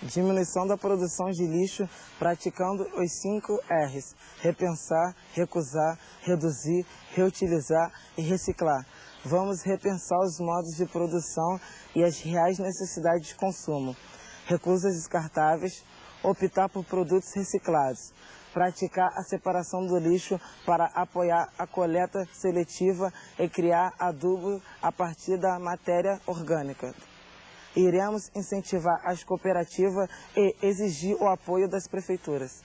Diminuição da produção de lixo, praticando os 5 R's: repensar, recusar, reduzir, reutilizar e reciclar. Vamos repensar os modos de produção e as reais necessidades de consumo. Recusas descartáveis, optar por produtos reciclados. Praticar a separação do lixo para apoiar a coleta seletiva e criar adubo a partir da matéria orgânica. Iremos incentivar as cooperativas e exigir o apoio das prefeituras.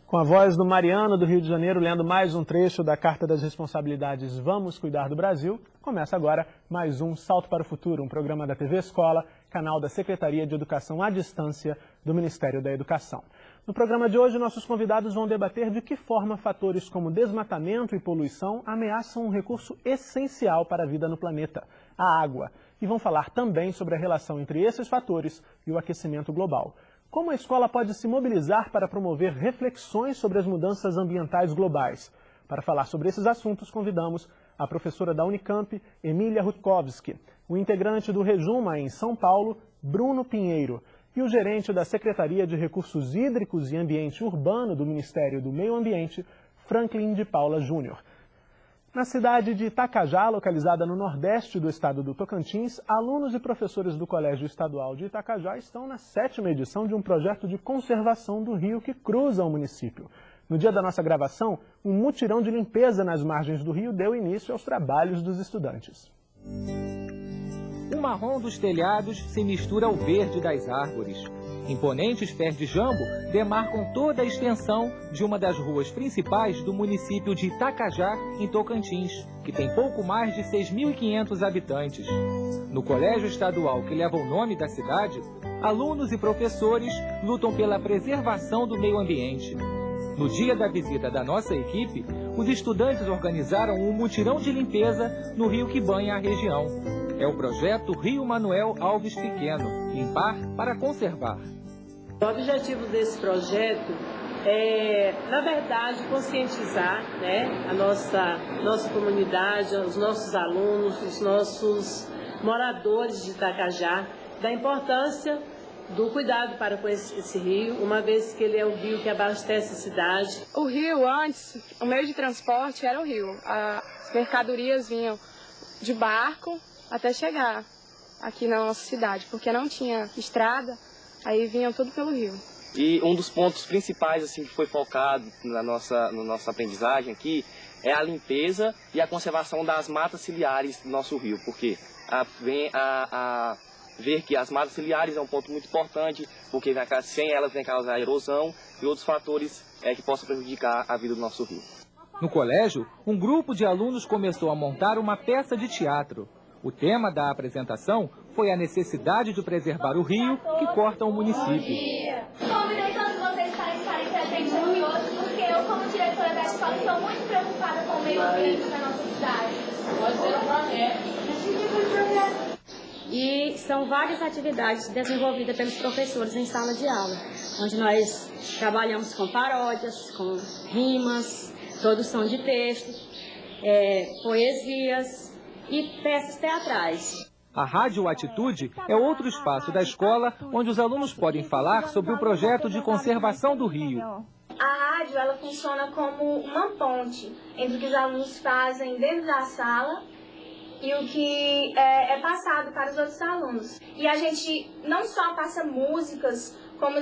Com a voz do Mariano, do Rio de Janeiro, lendo mais um trecho da Carta das Responsabilidades Vamos Cuidar do Brasil, começa agora mais um Salto para o Futuro, um programa da TV Escola, canal da Secretaria de Educação à Distância do Ministério da Educação. No programa de hoje, nossos convidados vão debater de que forma fatores como desmatamento e poluição ameaçam um recurso essencial para a vida no planeta, a água. E vão falar também sobre a relação entre esses fatores e o aquecimento global. Como a escola pode se mobilizar para promover reflexões sobre as mudanças ambientais globais? Para falar sobre esses assuntos, convidamos a professora da Unicamp, Emília Rutkowski, o integrante do Rejuma em São Paulo, Bruno Pinheiro, e o gerente da Secretaria de Recursos Hídricos e Ambiente Urbano do Ministério do Meio Ambiente, Franklin de Paula Júnior. Na cidade de Itacajá, localizada no nordeste do estado do Tocantins, alunos e professores do Colégio Estadual de Itacajá estão na 7ª edição de um projeto de conservação do rio que cruza o município. No dia da nossa gravação, um mutirão de limpeza nas margens do rio deu início aos trabalhos dos estudantes. O marrom dos telhados se mistura ao verde das árvores. Imponentes pés de jambo demarcam toda a extensão de uma das ruas principais do município de Itacajá, em Tocantins, que tem pouco mais de 6.500 habitantes. No colégio estadual que leva o nome da cidade, alunos e professores lutam pela preservação do meio ambiente. No dia da visita da nossa equipe, os estudantes organizaram um mutirão de limpeza no rio que banha a região. É o projeto Rio Manuel Alves Pequeno, Limpar para Conservar. O objetivo desse projeto é, na verdade, conscientizar, né, a nossa comunidade, os nossos alunos, os nossos moradores de Itacajá, da importância do cuidado para com esse rio, uma vez que ele é o rio que abastece a cidade. O rio, antes, o meio de transporte era o rio. As mercadorias vinham de barco até chegar aqui na nossa cidade, porque não tinha estrada, aí vinham tudo pelo rio. E um dos pontos principais assim, que foi focado na nossa aprendizagem aqui é a limpeza e a conservação das matas ciliares do nosso rio, porque ver que as matas ciliares é um ponto muito importante, porque sem elas vem causar erosão e outros fatores que possam prejudicar a vida do nosso rio. No colégio, um grupo de alunos começou a montar uma peça de teatro. O tema da apresentação foi a necessidade de preservar o rio que corta o município. Convidei todos vocês para estarem presentes aqui hoje, porque eu, como diretora da escola, sou muito preocupada com o meio ambiente da nossa cidade. Pode ser um projeto. E são várias atividades desenvolvidas pelos professores em sala de aula, onde nós trabalhamos com paródias, com rimas, produção de textos, poesias e peças teatrais. A Rádio Atitude é outro espaço da escola onde os alunos podem falar sobre o projeto de conservação do rio. A rádio, ela funciona como uma ponte entre o que os alunos fazem dentro da sala e o que é passado para os outros alunos. E a gente não só passa músicas, como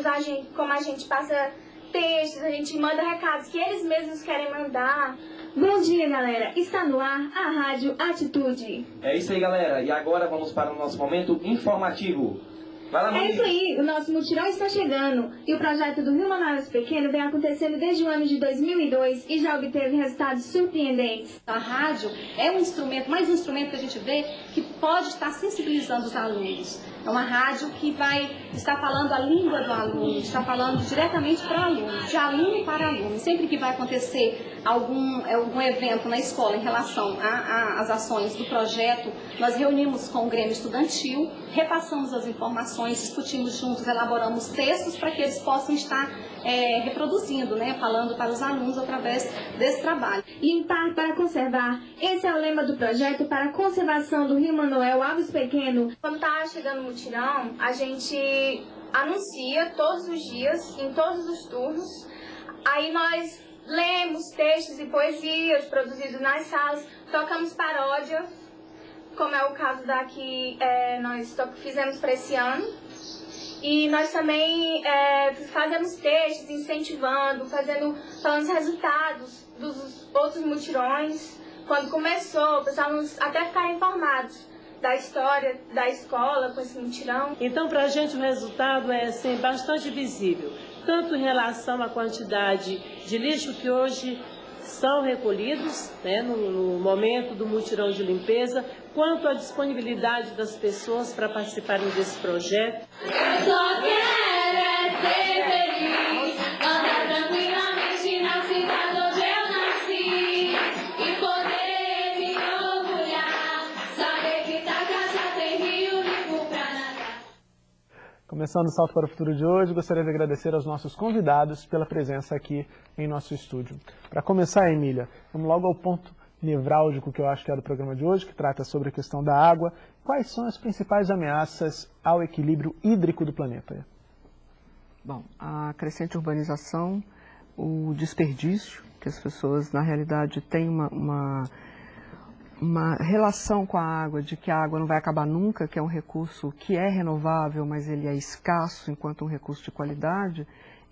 a gente passa textos, a gente manda recados que eles mesmos querem mandar. Bom dia, galera! Está no ar a Rádio Atitude. É isso aí, galera. E agora vamos para o nosso momento informativo. Vai lá, é isso aí, o nosso mutirão está chegando e o projeto do Rio Manuel Alves Pequeno vem acontecendo desde o ano de 2002 e já obteve resultados surpreendentes. A rádio é um instrumento, mais um instrumento que a gente vê que pode estar sensibilizando os alunos. É uma rádio que vai estar falando a língua do aluno, está falando diretamente para o aluno, de aluno para aluno. Sempre que vai acontecer algum evento na escola em relação às ações do projeto, nós reunimos com o Grêmio Estudantil, repassamos as informações, discutimos juntos, elaboramos textos para que eles possam estar reproduzindo, né, falando para os alunos através desse trabalho. Limpar para conservar. Esse é o lema do projeto para a conservação do Rio Manuel Alves Pequeno. Quando está chegando mutirão, a gente anuncia todos os dias, em todos os turnos. Aí nós lemos textos e poesias produzidos nas salas, tocamos paródia, como é o caso da que nós fizemos para esse ano. E nós também fazemos textos incentivando, falando os resultados dos outros mutirões. Quando começou, para os alunos até ficarem informados da história da escola com esse mutirão. Então, para a gente o resultado é assim, bastante visível, tanto em relação à quantidade de lixo que hoje são recolhidos, né, no momento do mutirão de limpeza, quanto à disponibilidade das pessoas para participarem desse projeto. Eu só quero é ser feliz, andar tranquilamente na cidade onde eu nasci e poder me orgulhar, saber que Itacaja tem rio limpo pra nadar. Começando o Salto para o Futuro de hoje, gostaria de agradecer aos nossos convidados pela presença aqui em nosso estúdio. Para começar, Emília, vamos logo ao ponto nevrálgico que eu acho que é do programa de hoje, que trata sobre a questão da água. Quais são as principais ameaças ao equilíbrio hídrico do planeta? Bom, a crescente urbanização, o desperdício, que as pessoas, na realidade, têm uma relação com a água, de que a água não vai acabar nunca, que é um recurso que é renovável, mas ele é escasso enquanto um recurso de qualidade,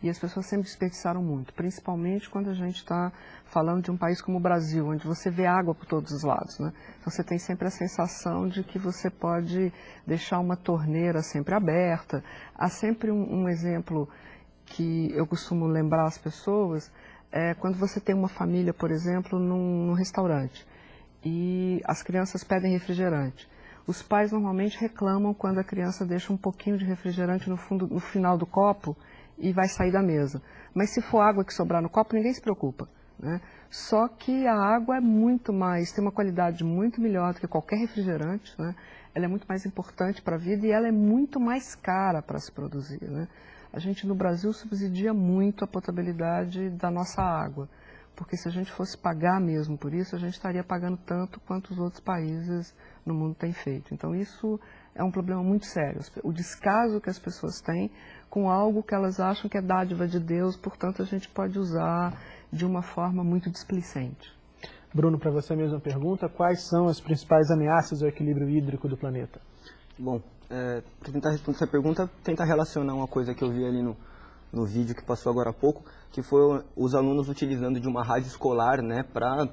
e as pessoas sempre desperdiçaram muito, principalmente quando a gente está falando de um país como o Brasil, onde você vê água por todos os lados, né? Então você tem sempre a sensação de que você pode deixar uma torneira sempre aberta. Há sempre um exemplo que eu costumo lembrar às pessoas, quando você tem uma família, por exemplo, num restaurante, e as crianças pedem refrigerante. Os pais normalmente reclamam quando a criança deixa um pouquinho de refrigerante no final do copo e vai sair da mesa. Mas se for água que sobrar no copo, ninguém se preocupa, né? Só que a água é muito mais, tem uma qualidade muito melhor do que qualquer refrigerante, né? Ela é muito mais importante para a vida e ela é muito mais cara para se produzir, né? A gente no Brasil subsidia muito a potabilidade da nossa água, porque se a gente fosse pagar mesmo por isso, a gente estaria pagando tanto quanto os outros países no mundo têm feito. Então isso é um problema muito sério, o descaso que as pessoas têm com algo que elas acham que é dádiva de Deus, portanto a gente pode usar de uma forma muito displicente. Bruno, para você a mesma pergunta, quais são as principais ameaças ao equilíbrio hídrico do planeta? Bom, para tentar responder essa pergunta, tentar relacionar uma coisa que eu vi ali no vídeo que passou agora há pouco, que foi os alunos utilizando de uma rádio escolar, né, para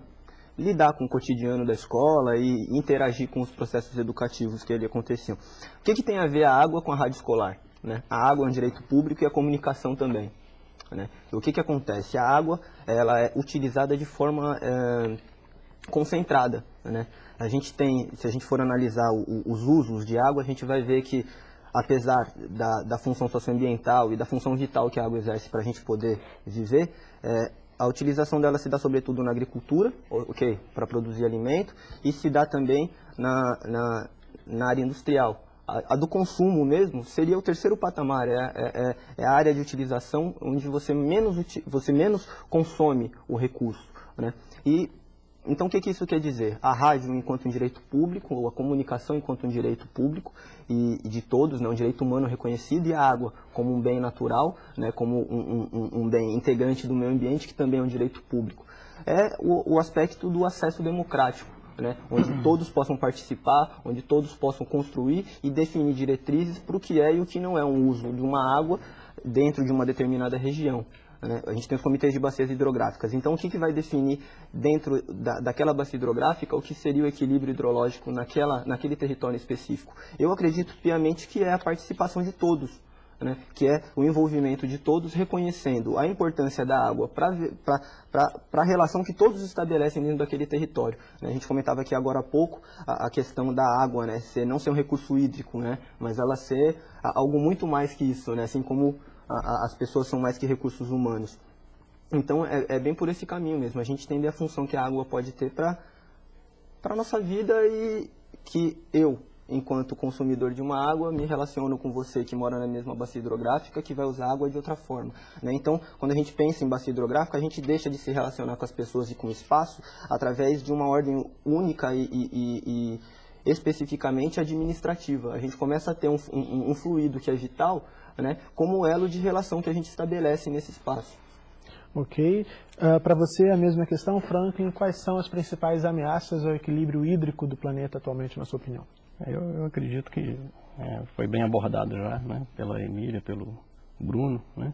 lidar com o cotidiano da escola e interagir com os processos educativos que ali aconteciam. O que tem a ver a água com a rádio escolar? Né? A água é um direito público e a comunicação também. Né? E o que acontece? A água ela é utilizada de forma concentrada. Né? A gente tem, se a gente for analisar os usos de água, a gente vai ver que, apesar da função socioambiental e da função vital que a água exerce para a gente poder viver, a utilização dela se dá sobretudo na agricultura, para produzir alimento, e se dá também na área industrial. A do consumo mesmo seria o terceiro patamar, é a área de utilização onde você menos consome o recurso. Né? E então o que isso quer dizer? A rádio enquanto um direito público, ou a comunicação enquanto um direito público e de todos, né, um direito humano reconhecido, e a água como um bem natural, né, como um bem integrante do meio ambiente, que também é um direito público. É o aspecto do acesso democrático. Né, onde todos possam participar, onde todos possam construir e definir diretrizes para o que é e o que não é um uso de uma água dentro de uma determinada região. Né? A gente tem os comitês de bacias hidrográficas. Então, o que vai definir dentro daquela bacia hidrográfica o que seria o equilíbrio hidrológico naquele território específico? Eu acredito piamente que é a participação de todos. Né, que é o envolvimento de todos, reconhecendo a importância da água para a relação que todos estabelecem dentro daquele território. Né. A gente comentava aqui agora há pouco a questão da água, né, não ser um recurso hídrico, né, mas ela ser algo muito mais que isso, né, assim como as pessoas são mais que recursos humanos. Então é bem por esse caminho mesmo, a gente entender a função que a água pode ter para a nossa vida e que eu, enquanto consumidor de uma água, me relaciono com você que mora na mesma bacia hidrográfica, que vai usar água de outra forma. Né? Então, quando a gente pensa em bacia hidrográfica, a gente deixa de se relacionar com as pessoas e com o espaço através de uma ordem única e especificamente administrativa. A gente começa a ter um fluido que é vital, né, como elo de relação que a gente estabelece nesse espaço. Ok. Para você, a mesma questão, Franklin, quais são as principais ameaças ao equilíbrio hídrico do planeta atualmente, na sua opinião? Eu acredito que foi bem abordado já, né, pela Emília, pelo Bruno, né,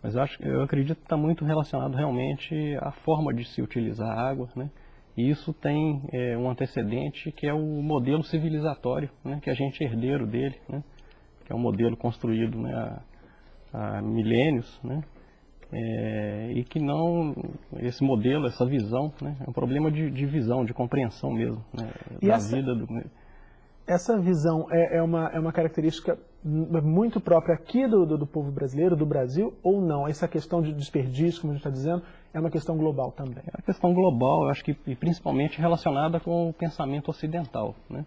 mas eu acredito que está muito relacionado realmente à forma de se utilizar a água, né, e isso tem um antecedente que é o modelo civilizatório, né, que a gente é herdeiro dele, né, que é um modelo construído, né, há milênios, né, e que não, esse modelo, essa visão, né, é um problema de visão, de compreensão mesmo, né, da vida do... Essa visão é uma característica muito própria aqui do povo brasileiro, do Brasil, ou não? Essa questão de desperdício, como a gente está dizendo, é uma questão global também? É uma questão global, eu acho que principalmente relacionada com o pensamento ocidental, né?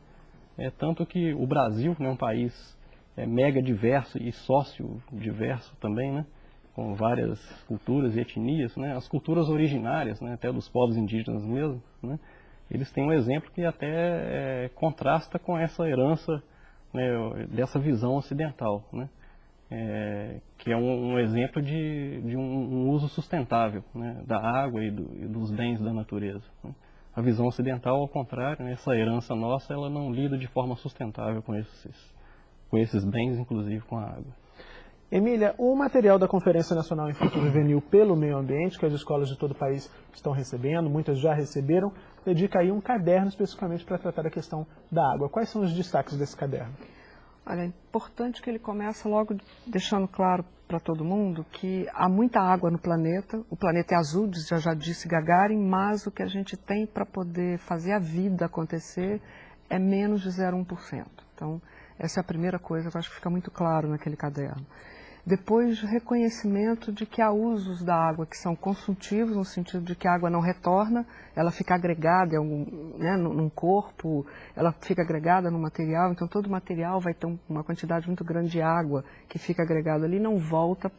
Tanto que o Brasil é um país mega diverso e sócio diverso também, né? Com várias culturas e etnias, né? As culturas originárias, né? Até dos povos indígenas mesmo, né? Eles têm um exemplo que até contrasta com essa herança, né, dessa visão ocidental, né, que é um exemplo de um uso sustentável, né, da água e dos bens da natureza, né. A visão ocidental, ao contrário, né, essa herança nossa, ela não lida de forma sustentável com esses bens, inclusive com a água. Emília, o material da Conferência Nacional Infanto Juvenil pelo Meio Ambiente, que as escolas de todo o país estão recebendo, muitas já receberam, dedica aí um caderno especificamente para tratar da questão da água. Quais são os destaques desse caderno? Olha, é importante que ele comece logo deixando claro para todo mundo que há muita água no planeta, o planeta é azul, já disse Gagarin, mas o que a gente tem para poder fazer a vida acontecer é menos de 0,1%. Então, essa é a primeira coisa que eu acho que fica muito claro naquele caderno. Depois, reconhecimento de que há usos da água que são consultivos, no sentido de que a água não retorna, ela fica agregada num corpo, ela fica agregada no material, então todo material vai ter uma quantidade muito grande de água que fica agregada ali e não volta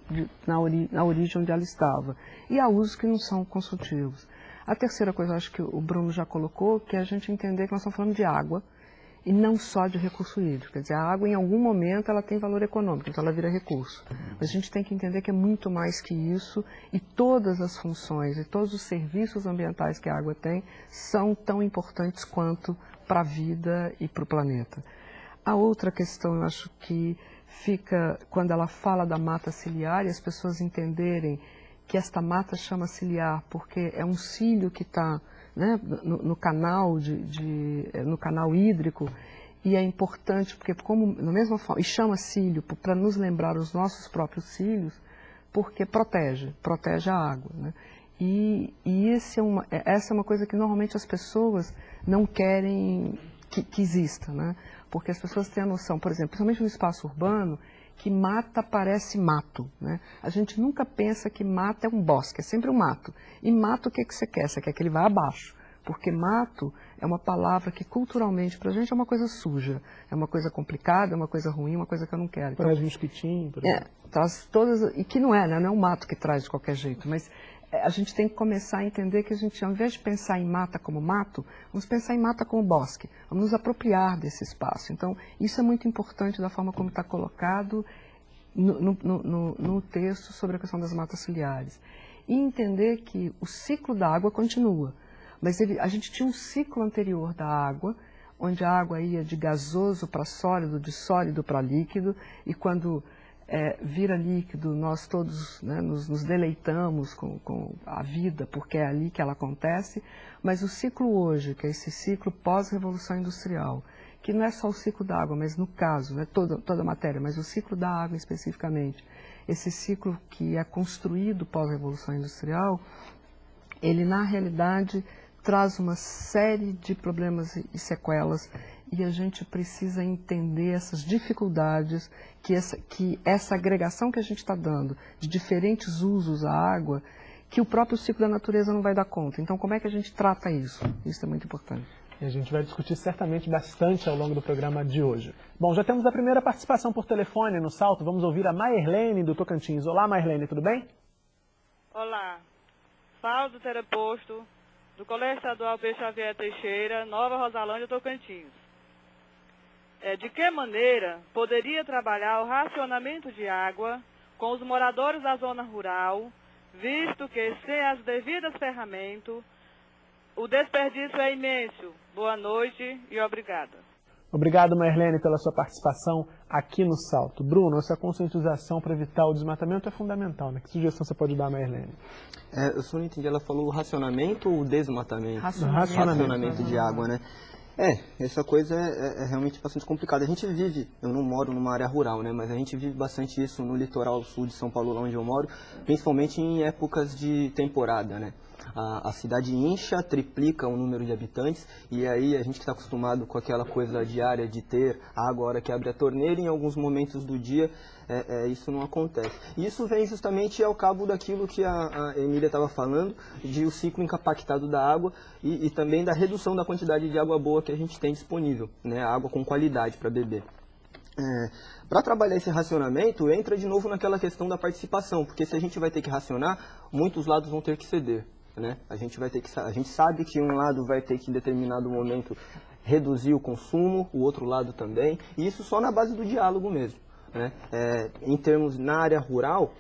na origem onde ela estava. E há usos que não são consultivos. A terceira coisa, eu acho que o Bruno já colocou, que é a gente entender que nós estamos falando de água, e não só de recurso hídrico. Quer dizer, a água em algum momento ela tem valor econômico, então ela vira recurso. Mas a gente tem que entender que é muito mais que isso e todas as funções e todos os serviços ambientais que a água tem são tão importantes quanto para a vida e para o planeta. A outra questão, eu acho que fica, quando ela fala da mata ciliar, e as pessoas entenderem que esta mata chama ciliar porque é um cílio que está, né, no canal no canal hídrico, e é importante porque como da mesma forma, e chama cílio para nos lembrar os nossos próprios cílios, porque protege a água, né? E essa é uma coisa que normalmente as pessoas não querem que exista, né? Porque as pessoas têm a noção, por exemplo, principalmente no espaço urbano, que mata parece mato, né? A gente nunca pensa que mata é um bosque, é sempre um mato. E mato o que você quer? Você quer que ele vá abaixo. Porque mato é uma palavra que culturalmente pra gente é uma coisa suja, é uma coisa complicada, é uma coisa ruim, uma coisa que eu não quero. Traz mosquitinho, por exemplo. Traz todas, e que não é, né? Não é um mato que traz de qualquer jeito, mas a gente tem que começar a entender que a gente, ao invés de pensar em mata como mato, vamos pensar em mata como bosque, vamos nos apropriar desse espaço. Então, isso é muito importante da forma como está colocado no texto sobre a questão das matas ciliares. E entender que o ciclo da água continua, mas a gente tinha um ciclo anterior da água, onde a água ia de gasoso para sólido, de sólido para líquido, e quando vira líquido, nós todos, né, nos deleitamos com a vida, porque é ali que ela acontece, mas o ciclo hoje, que é esse ciclo pós-revolução industrial, que não é só o ciclo da água, mas no caso, né, toda a matéria, mas o ciclo da água especificamente, esse ciclo que é construído pós-revolução industrial, ele na realidade traz uma série de problemas e sequelas, e a gente precisa entender essas dificuldades que essa agregação que a gente está dando de diferentes usos à água, que o próprio ciclo da natureza não vai dar conta. Então, como é que a gente trata isso? Isso é muito importante. E a gente vai discutir certamente bastante ao longo do programa de hoje. Bom, já temos a primeira participação por telefone no Salto. Vamos ouvir a Mairlene do Tocantins. Olá, Mairlene, tudo bem? Olá. Falo do Teleposto, do Colégio Estadual P. Xavier Teixeira, Nova Rosalândia, Tocantins. de que maneira poderia trabalhar o racionamento de água com os moradores da zona rural, visto que, sem as devidas ferramentas, o desperdício é imenso. Boa noite e obrigada. Obrigado, Mairlene, pela sua participação aqui no Salto. Bruno, essa conscientização para evitar o desmatamento é fundamental, né? Que sugestão você pode dar, Mairlene? Eu só não entendi, ela falou o racionamento ou o desmatamento? Racionamento de água, né? Essa coisa é realmente bastante complicada. A gente vive, eu não moro numa área rural, né? Mas a gente vive bastante isso no litoral sul de São Paulo, lá onde eu moro, principalmente em épocas de temporada, né? A cidade incha, triplica o número de habitantes, e aí a gente que está acostumado com aquela coisa diária de ter água a hora que abre a torneira, em alguns momentos do dia isso não acontece. E isso vem justamente ao cabo daquilo que a Emília estava falando, de o ciclo incapacitado da água e também da redução da quantidade de água boa que a gente tem disponível, né? Água com qualidade para beber. Para trabalhar esse racionamento, entra de novo naquela questão da participação, porque se a gente vai ter que racionar, muitos lados vão ter que ceder. Né? A gente sabe que um lado vai ter que em determinado momento reduzir o consumo, o outro lado também, e isso só na base do diálogo mesmo, né? Em termos na área rural,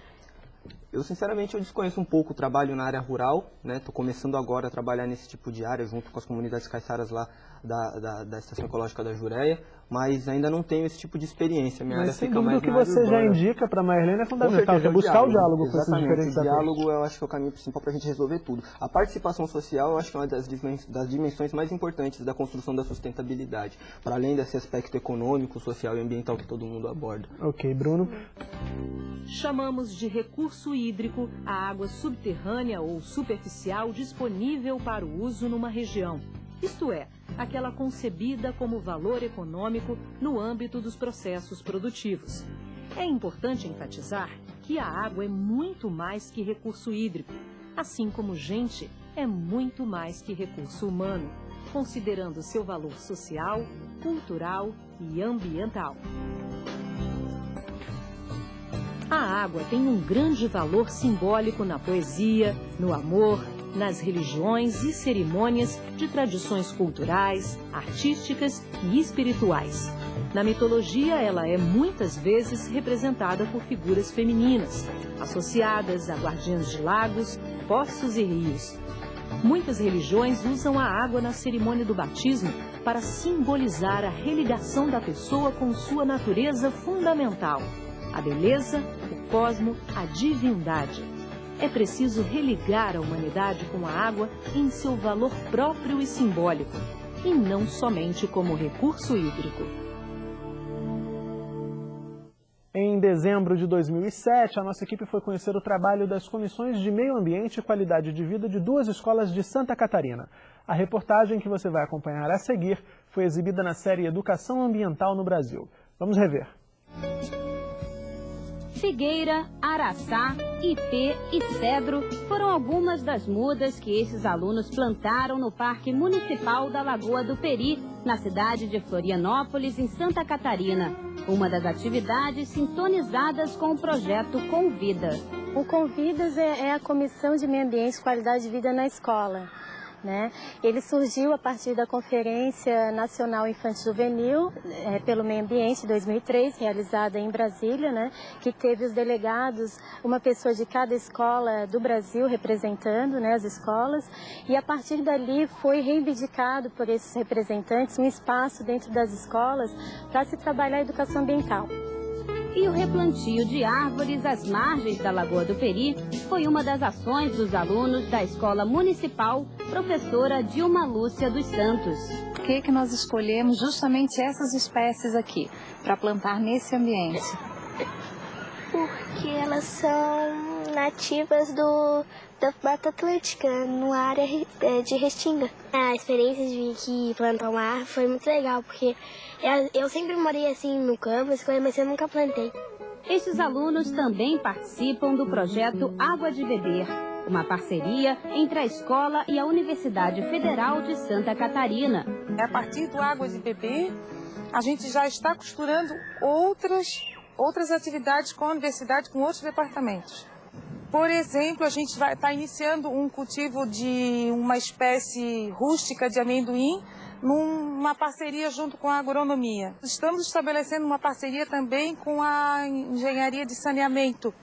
eu sinceramente desconheço um pouco o trabalho na área rural, né? Estou começando agora a trabalhar nesse tipo de área junto com as comunidades caiçaras lá da Estação Ecológica da Jureia, mas ainda não tenho esse tipo de experiência. Minha área fica mais o que você já indica para a Mairlene é fundamental, que é buscar o diálogo com esses diferentes atores. O diálogo eu acho que é o caminho principal para a gente resolver tudo. A participação social eu acho que é uma das dimensões mais importantes da construção da sustentabilidade, para além desse aspecto econômico, social e ambiental que todo mundo aborda. Ok, Bruno. Chamamos de recurso hídrico a água subterrânea ou superficial disponível para o uso numa região. Isto é, aquela concebida como valor econômico no âmbito dos processos produtivos. É importante enfatizar que a água é muito mais que recurso hídrico, assim como gente é muito mais que recurso humano, considerando seu valor social, cultural e ambiental. A água tem um grande valor simbólico na poesia, no amor, nas religiões e cerimônias de tradições culturais, artísticas e espirituais. Na mitologia, ela é muitas vezes representada por figuras femininas, associadas a guardiãs de lagos, poços e rios. Muitas religiões usam a água na cerimônia do batismo para simbolizar a religação da pessoa com sua natureza fundamental, a beleza, o cosmo, a divindade. É preciso religar a humanidade com a água em seu valor próprio e simbólico, e não somente como recurso hídrico. Em dezembro de 2007, a nossa equipe foi conhecer o trabalho das comissões de meio ambiente e qualidade de vida de 2 escolas de Santa Catarina. A reportagem que você vai acompanhar a seguir foi exibida na série Educação Ambiental no Brasil. Vamos rever. Figueira, araçá, ipê e cedro foram algumas das mudas que esses alunos plantaram no Parque Municipal da Lagoa do Peri, na cidade de Florianópolis, em Santa Catarina. Uma das atividades sintonizadas com o projeto Convida. O Convidas é a Comissão de Meio Ambiente e Qualidade de Vida na Escola. Né? Ele surgiu a partir da Conferência Nacional Infantil Juvenil pelo Meio Ambiente 2003, realizada em Brasília, né? Que teve os delegados, uma pessoa de cada escola do Brasil representando, né, as escolas, e a partir dali foi reivindicado por esses representantes um espaço dentro das escolas para se trabalhar a educação ambiental. E o replantio de árvores às margens da Lagoa do Peri foi uma das ações dos alunos da Escola Municipal Professora Dilma Lúcia dos Santos. Por que nós escolhemos justamente essas espécies aqui, para plantar nesse ambiente? Porque elas são nativas da Mata Atlântica, numa área de Restinga. A experiência de vir aqui plantar uma árvore foi muito legal, porque eu sempre morei assim no campo, mas eu nunca plantei. Estes alunos também participam do projeto Água de Beber, uma parceria entre a escola e a Universidade Federal de Santa Catarina. A partir do Água de Beber, a gente já está costurando outras atividades com a universidade, com outros departamentos. Por exemplo, a gente vai estar iniciando um cultivo de uma espécie rústica de amendoim numa parceria junto com a agronomia. Estamos estabelecendo uma parceria também com a engenharia de saneamento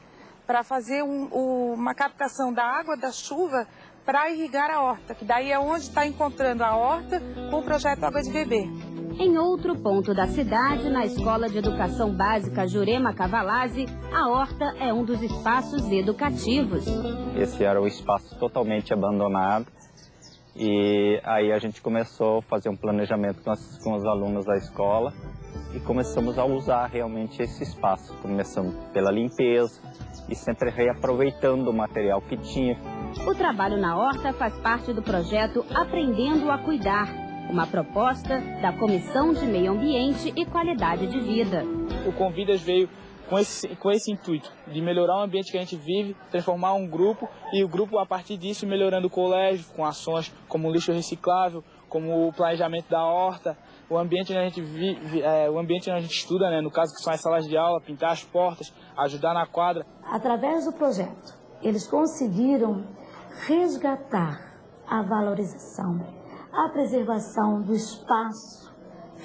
para fazer uma captação da água da chuva para irrigar a horta, que daí é onde está encontrando a horta com o projeto Água de Beber. Em outro ponto da cidade, na Escola de Educação Básica Jurema Cavalazzi, a horta é um dos espaços educativos. Esse era o espaço totalmente abandonado e aí a gente começou a fazer um planejamento com os alunos da escola e começamos a usar realmente esse espaço. Começamos pela limpeza e sempre reaproveitando o material que tinha. O trabalho na horta faz parte do projeto Aprendendo a Cuidar, uma proposta da Comissão de Meio Ambiente e Qualidade de Vida. O Convidas veio com esse intuito de melhorar o ambiente que a gente vive, transformar um grupo e o grupo, a partir disso, melhorando o colégio com ações como o lixo reciclável, como o planejamento da horta, o ambiente onde a gente vive, o ambiente onde a gente estuda, né, no caso que são as salas de aula, pintar as portas, ajudar na quadra. Através do projeto, eles conseguiram resgatar a valorização, a preservação do espaço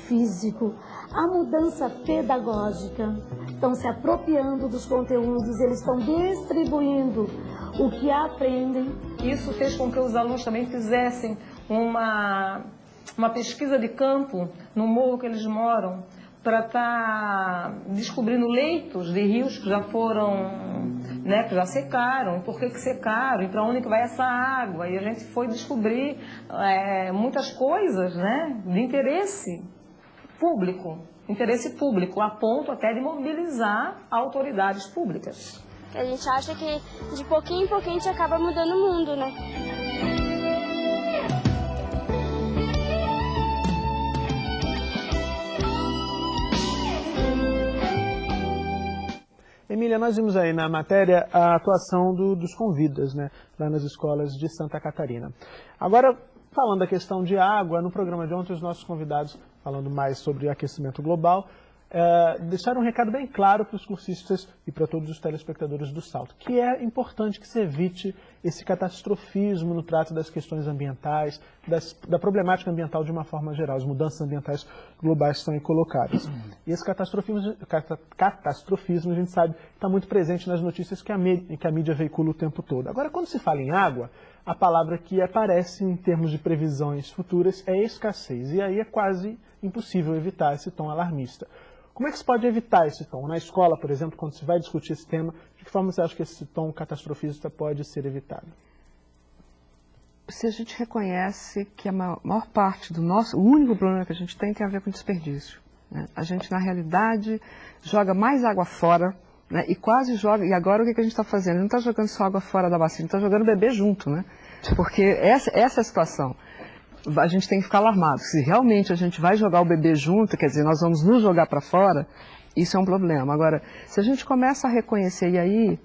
físico, a mudança pedagógica, estão se apropriando dos conteúdos, eles estão distribuindo o que aprendem. Isso fez com que os alunos também fizessem uma pesquisa de campo no morro que eles moram, para estar descobrindo leitos de rios que já foram, né, que já secaram, por que secaram, e para onde que vai essa água. E a gente foi descobrir muitas coisas, né, de interesse público, a ponto até de mobilizar autoridades públicas. A gente acha que de pouquinho em pouquinho a gente acaba mudando o mundo, né? Emília, nós vimos aí na matéria a atuação dos Convidas, né, lá nas escolas de Santa Catarina. Agora, falando da questão de água, no programa de ontem os nossos convidados, falando mais sobre aquecimento global, deixaram um recado bem claro para os cursistas e para todos os telespectadores do Salto, que é importante que se evite esse catastrofismo no trato das questões ambientais, da problemática ambiental de uma forma geral. As mudanças ambientais globais estão aí colocadas. E esse catastrofismo, a gente sabe, está muito presente nas notícias que a mídia veicula o tempo todo. Agora, quando se fala em água, a palavra que aparece em termos de previsões futuras é escassez. E aí é quase impossível evitar esse tom alarmista. Como é que se pode evitar esse tom? Na escola, por exemplo, quando se vai discutir esse tema, de que forma você acha que esse tom catastrofista pode ser evitado? Se a gente reconhece que a maior parte do o único problema que a gente tem a ver com desperdício, né? A gente, na realidade, joga mais água fora, né? E quase joga... E agora o que a gente está fazendo? Não está jogando só água fora da bacia, está jogando o bebê junto, né? Porque essa é a situação. A gente tem que ficar alarmado. Se realmente a gente vai jogar o bebê junto, quer dizer, nós vamos nos jogar para fora, isso é um problema. Agora, se a gente começa a reconhecer, e aí,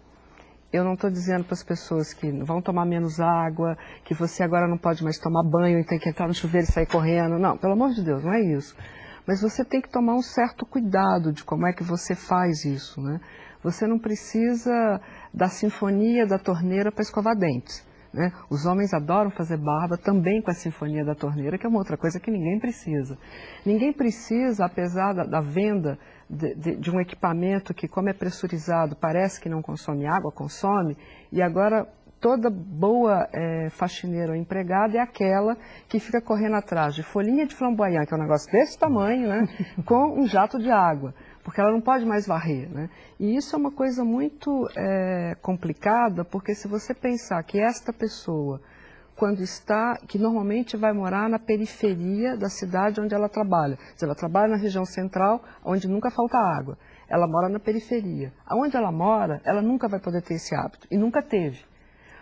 eu não estou dizendo para as pessoas que vão tomar menos água, que você agora não pode mais tomar banho e tem que entrar no chuveiro e sair correndo. Não, pelo amor de Deus, não é isso. Mas você tem que tomar um certo cuidado de como é que você faz isso, né? Você não precisa da sinfonia da torneira para escovar dentes. Né? Os homens adoram fazer barba também com a sinfonia da torneira, que é uma outra coisa que ninguém precisa. Ninguém precisa, apesar da venda de um equipamento que, como é pressurizado, parece que não consome água, consome, e agora toda boa faxineira ou empregada é aquela que fica correndo atrás de folhinha de flamboyant, que é um negócio desse tamanho, né? Com um jato de água, porque ela não pode mais varrer, né? E isso é uma coisa muito complicada, porque se você pensar que esta pessoa, que normalmente vai morar na periferia da cidade onde ela trabalha, se ela trabalha na região central, onde nunca falta água, ela mora na periferia. Aonde ela mora, ela nunca vai poder ter esse hábito, e nunca teve.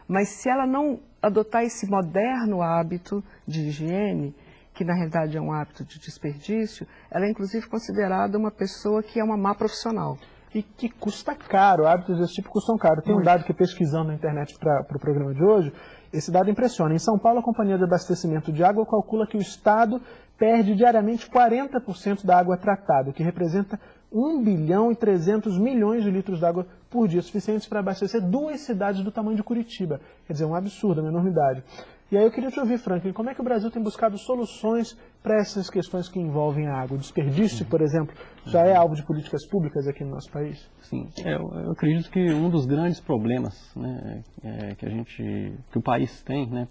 Mas se ela não adotar esse moderno hábito de higiene, que na realidade é um hábito de desperdício, ela é inclusive considerada uma pessoa que é uma má profissional. E que custa caro, hábitos desse tipo custam caro. Tem um dado que pesquisando na internet para o programa de hoje, esse dado impressiona. Em São Paulo, a Companhia de Abastecimento de Água calcula que o Estado perde diariamente 40% da água tratada, o que representa 1 bilhão e 300 milhões de litros de água por dia, suficientes para abastecer 2 cidades do tamanho de Curitiba. Quer dizer, um absurdo, uma enormidade. E aí eu queria te ouvir, Franklin, como é que o Brasil tem buscado soluções para essas questões que envolvem a água? O desperdício, por exemplo, já é alvo de políticas públicas aqui no nosso país? Sim, eu acredito que um dos grandes problemas, né, que o país tem, né,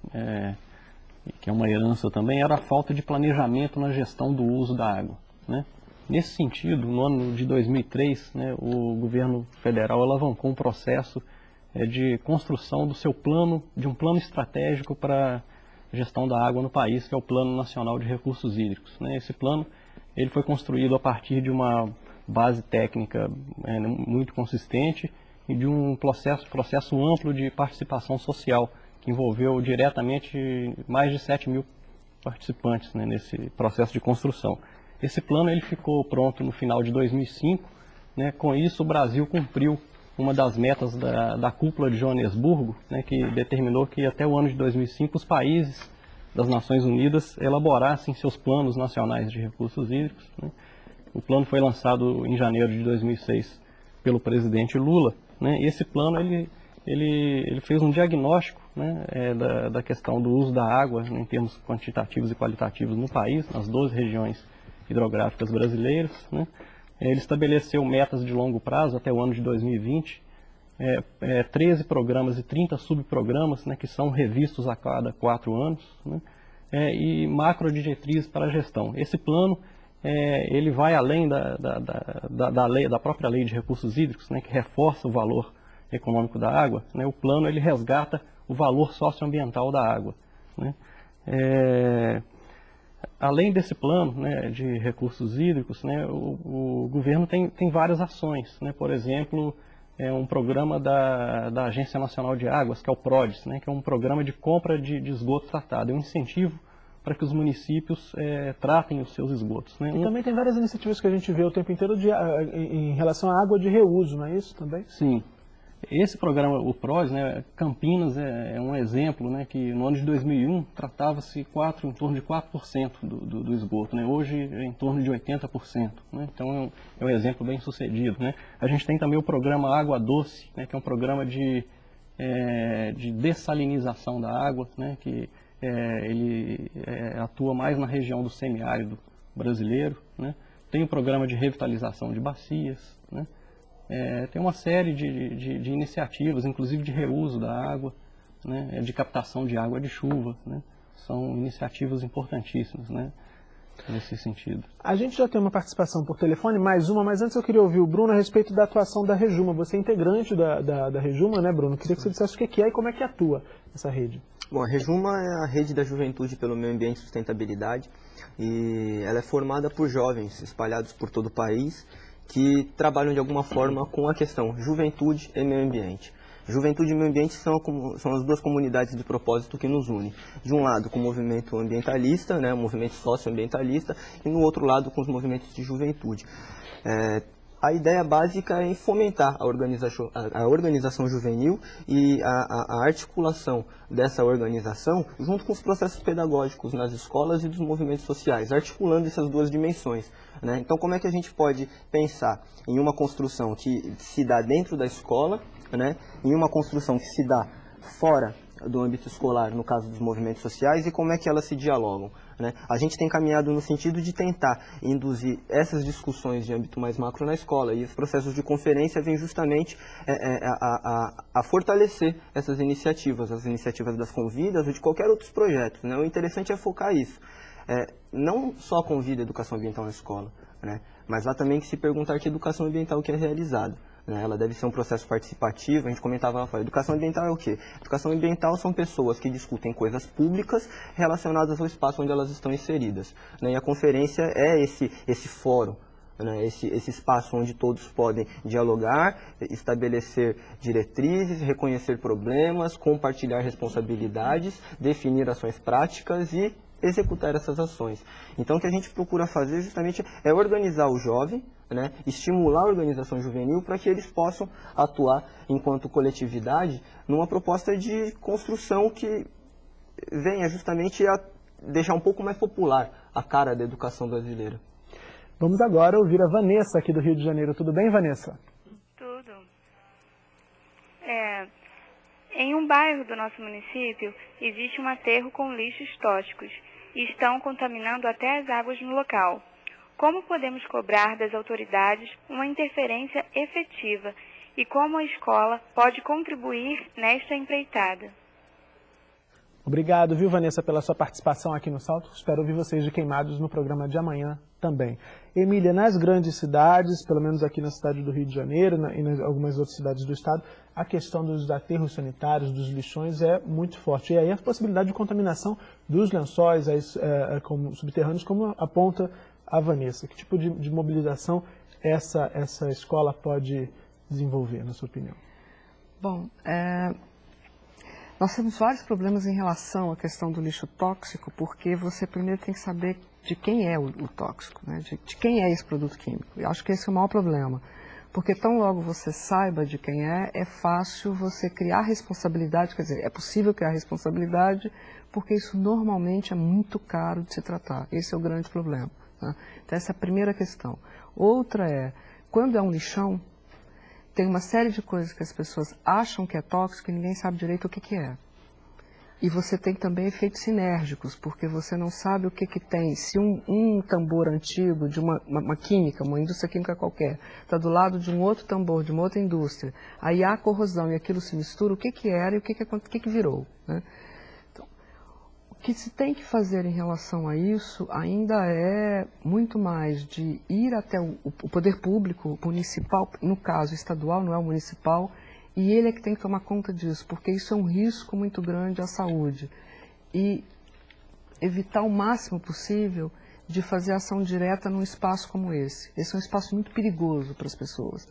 que é uma herança também, era a falta de planejamento na gestão do uso da água, né? Nesse sentido, no ano de 2003, né, o governo federal alavancou um processo de construção de um plano estratégico para a gestão da água no país, que é o Plano Nacional de Recursos Hídricos, né? Esse plano ele foi construído a partir de uma base técnica muito consistente e de um processo amplo de participação social, que envolveu diretamente mais de 7 mil participantes, né, nesse processo de construção. Esse plano ele ficou pronto no final de 2005, né? Com isso o Brasil cumpriu uma das metas da cúpula de Joanesburgo, né, que determinou que até o ano de 2005 os países das Nações Unidas elaborassem seus planos nacionais de recursos hídricos, né? O plano foi lançado em janeiro de 2006 pelo presidente Lula, né? E esse plano ele fez um diagnóstico, né, da questão do uso da água, né, em termos quantitativos e qualitativos no país, nas 12 regiões hidrográficas brasileiras, né? Ele estabeleceu metas de longo prazo até o ano de 2020, 13 programas e 30 subprogramas, né, que são revistos a cada 4 anos, né, e macro-diretrizes para a gestão. Esse plano ele vai além da própria lei de recursos hídricos, né, que reforça o valor econômico da água, né? O plano ele resgata o valor socioambiental da água, né? Além desse plano, né, de recursos hídricos, né, o governo tem várias ações, né? Por exemplo, um programa da Agência Nacional de Águas, que é o PRODES, né, que é um programa de compra de esgoto tratado, é um incentivo para que os municípios tratem os seus esgotos, né? E também tem várias iniciativas que a gente vê o tempo inteiro em relação à água de reuso, não é isso também? Sim. Esse programa, o PRODES, né, Campinas é um exemplo, né, que no ano de 2001 tratava-se em torno de 4% do esgoto, né? Hoje é em torno de 80%, né? Então é um exemplo bem sucedido, né? A gente tem também o programa Água Doce, né, que é um programa de dessalinização da água, né, que ele atua mais na região do semiárido brasileiro, né? Tem o programa de revitalização de bacias, né? Tem uma série de iniciativas, inclusive de reuso da água, né, de captação de água de chuva, né? São iniciativas importantíssimas, né, nesse sentido. A gente já tem uma participação por telefone, mais uma, mas antes eu queria ouvir o Bruno a respeito da atuação da Rejuma. Você é integrante da Rejuma, né, Bruno? Queria que você dissesse o que é e como é que atua essa rede. Bom, a Rejuma é a Rede da Juventude pelo Meio Ambiente e Sustentabilidade, e ela é formada por jovens espalhados por todo o país, que trabalham de alguma forma com a questão juventude e meio ambiente. Juventude e meio ambiente são as duas comunidades de propósito que nos unem. De um lado com o movimento ambientalista, né, o movimento socioambientalista, e no outro lado com os movimentos de juventude. A ideia básica é fomentar a organização juvenil e a articulação dessa organização junto com os processos pedagógicos nas escolas e dos movimentos sociais, articulando essas duas dimensões, né? Então, como é que a gente pode pensar em uma construção que se dá dentro da escola, né, em uma construção que se dá fora do âmbito escolar, no caso dos movimentos sociais, e como é que elas se dialogam, né? A gente tem caminhado no sentido de tentar induzir essas discussões de âmbito mais macro na escola, e os processos de conferência vêm justamente a fortalecer essas iniciativas, as iniciativas das convidas ou de qualquer outros projetos, né? O interessante é focar isso. Não só convida a educação ambiental na escola, né? Mas lá também que se perguntar que educação ambiental que é realizada. Ela deve ser um processo participativo. A gente comentava lá fora, educação ambiental é o quê? Educação ambiental são pessoas que discutem coisas públicas relacionadas ao espaço onde elas estão inseridas, né? E a conferência é esse fórum, né? Esse espaço onde todos podem dialogar, estabelecer diretrizes, reconhecer problemas, compartilhar responsabilidades, definir ações práticas e executar essas ações. Então o que a gente procura fazer justamente é organizar o jovem, né, estimular a organização juvenil para que eles possam atuar enquanto coletividade numa proposta de construção que venha justamente a deixar um pouco mais popular a cara da educação brasileira. Vamos agora ouvir a Vanessa aqui do Rio de Janeiro. Tudo bem, Vanessa? Tudo. Em um bairro do nosso município, existe um aterro com lixos tóxicos e estão contaminando até as águas no local. Como podemos cobrar das autoridades uma interferência efetiva e como a escola pode contribuir nesta empreitada? Obrigado, viu, Vanessa, pela sua participação aqui no Salto. Espero ouvir vocês de Queimados no programa de amanhã também. Emília, nas grandes cidades, pelo menos aqui na cidade do Rio de Janeiro e em algumas outras cidades do estado, a questão dos aterros sanitários, dos lixões é muito forte. E aí a possibilidade de contaminação dos lençóis subterrâneos, como aponta a Vanessa. Que tipo de mobilização essa escola pode desenvolver, na sua opinião? Bom, nós temos vários problemas em relação à questão do lixo tóxico, porque você primeiro tem que saber de quem é o tóxico, né? De quem é esse produto químico. Eu acho que esse é o maior problema, porque tão logo você saiba de quem é fácil você criar responsabilidade, quer dizer, é possível criar responsabilidade, porque isso normalmente é muito caro de se tratar. Esse é o grande problema. Tá? Então essa é a primeira questão. Outra é, quando é um lixão, tem uma série de coisas que as pessoas acham que é tóxico e ninguém sabe direito o que é. E você tem também efeitos sinérgicos, porque você não sabe o que tem. Se um tambor antigo de uma química, uma indústria química qualquer, está do lado de um outro tambor, de uma outra indústria, aí há corrosão e aquilo se mistura, o que era e o que virou. Né? Então, o que se tem que fazer em relação a isso ainda é muito mais de ir até o poder público, municipal, no caso estadual, não é o municipal, e ele é que tem que tomar conta disso, porque isso é um risco muito grande à saúde. E evitar o máximo possível de fazer ação direta num espaço como esse. Esse é um espaço muito perigoso para as pessoas.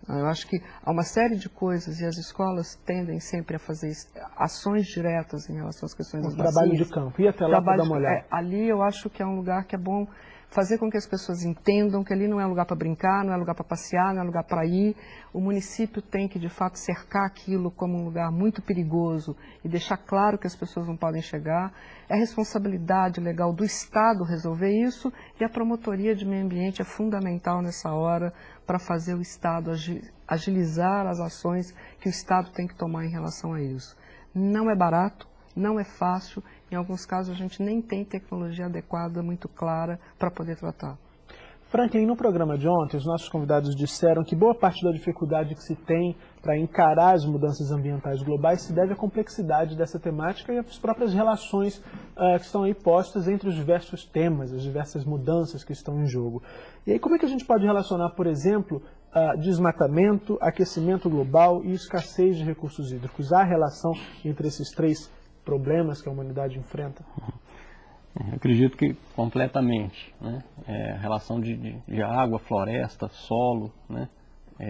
Eu acho que há uma série de coisas e as escolas tendem sempre a fazer ações diretas em relação às questões das bacias. Trabalho de campo. E até lá para dar uma olhada. Ali eu acho que é um lugar que é bom fazer com que as pessoas entendam que ali não é lugar para brincar, não é lugar para passear, não é lugar para ir. O município tem que, de fato, cercar aquilo como um lugar muito perigoso e deixar claro que as pessoas não podem chegar. É responsabilidade legal do Estado resolver isso e a promotoria de meio ambiente é fundamental nessa hora para fazer o Estado agilizar as ações que o Estado tem que tomar em relação a isso. Não é barato, não é fácil. Em alguns casos, a gente nem tem tecnologia adequada, muito clara, para poder tratar. Franklin, no programa de ontem, os nossos convidados disseram que boa parte da dificuldade que se tem para encarar as mudanças ambientais globais se deve à complexidade dessa temática e às próprias relações que estão aí postas entre os diversos temas, as diversas mudanças que estão em jogo. E aí, como é que a gente pode relacionar, por exemplo, desmatamento, aquecimento global e escassez de recursos hídricos? Há relação entre esses três problemas que a humanidade enfrenta? Eu acredito que completamente, né? A relação de água, floresta, solo, né?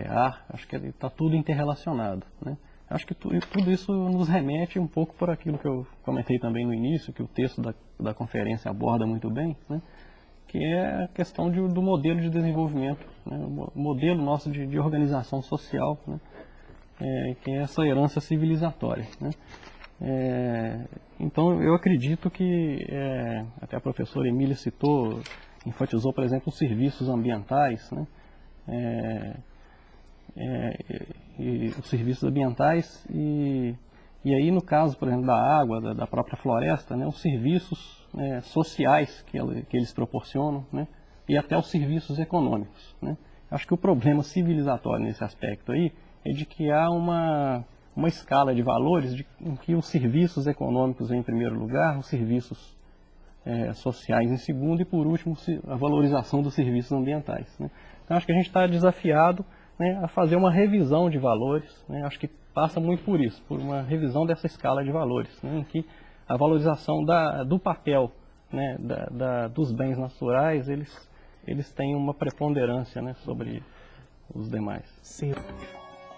Ar, acho que está tudo interrelacionado, né? Acho que tudo isso nos remete um pouco por aquilo que eu comentei também no início, que o texto da conferência aborda muito bem, né? Que é a questão do modelo de desenvolvimento, né? O modelo nosso de organização social, né? Que é essa herança civilizatória, né? Então eu acredito que, até a professora Emília citou, enfatizou, por exemplo, os serviços ambientais, né? E os serviços ambientais e aí no caso, por exemplo, da água, da própria floresta, né? Os serviços sociais que eles proporcionam, né? E até os serviços econômicos, né? Acho que o problema civilizatório nesse aspecto aí é de que há uma escala de valores em que os serviços econômicos em primeiro lugar, os serviços sociais em segundo e, por último, a valorização dos serviços ambientais, né? Então, acho que a gente está desafiado, né, a fazer uma revisão de valores, né? Acho que passa muito por isso, por uma revisão dessa escala de valores, né, em que a valorização do papel, né, dos bens naturais, eles têm uma preponderância, né, sobre os demais. Sim.